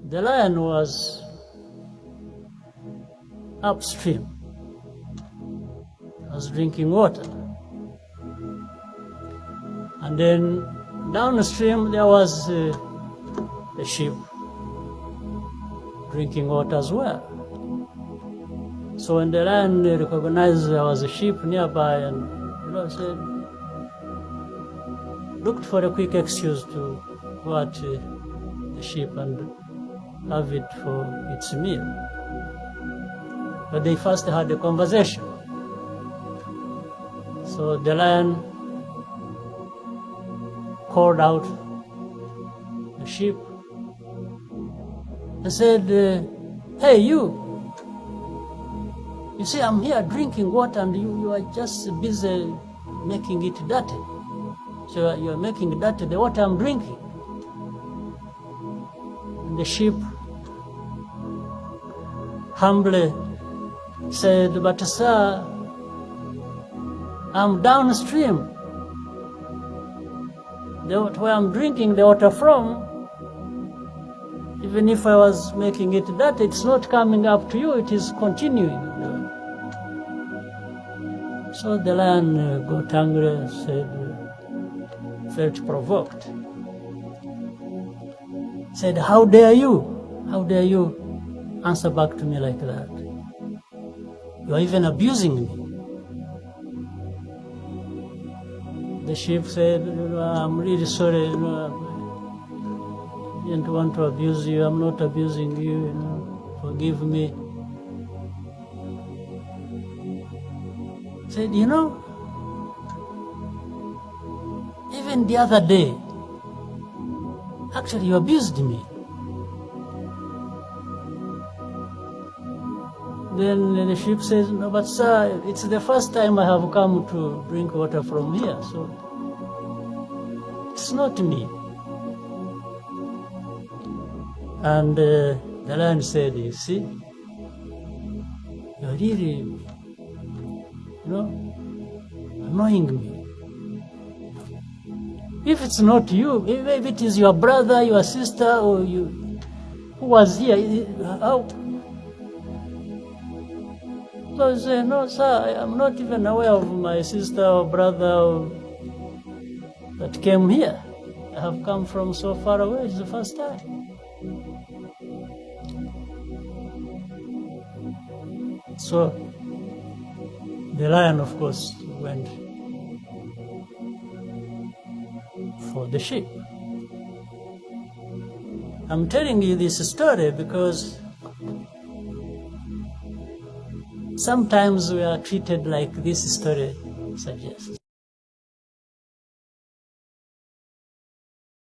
The lion was upstream. Was drinking water. And then downstream there was a sheep drinking water as well. So when the lion recognized there was a sheep nearby and said, looked for a quick excuse to go at the sheep and have it for its meal. But they first had a conversation. So the lion called out the sheep and said, hey, you see, I'm here drinking water and you are just busy making it dirty. So you're making dirty the water I'm drinking. And the sheep humbly said, but sir, I'm downstream. Where I'm drinking the water from, even if I was making it dirty, it's not coming up to you, it is continuing. So the lion got angry and said, felt provoked. Said, how dare you answer back to me like that? You are even abusing me. The sheep said, I'm really sorry, I didn't want to abuse you, I'm not abusing you, forgive me. Said, even the other day, actually you abused me. Then the sheep says, no, but sir, it's the first time I have come to drink water from here, so it's not me. And the lion said, you see, you're really, annoying me. If it's not you, if it is your brother, your sister, or you who was here, how? So I say, no, sir, I'm not even aware of my sister or brother that came here. I have come from so far away, it's the first time. So the lion, of course, went for the sheep. I'm telling you this story because sometimes we are treated like this story suggests.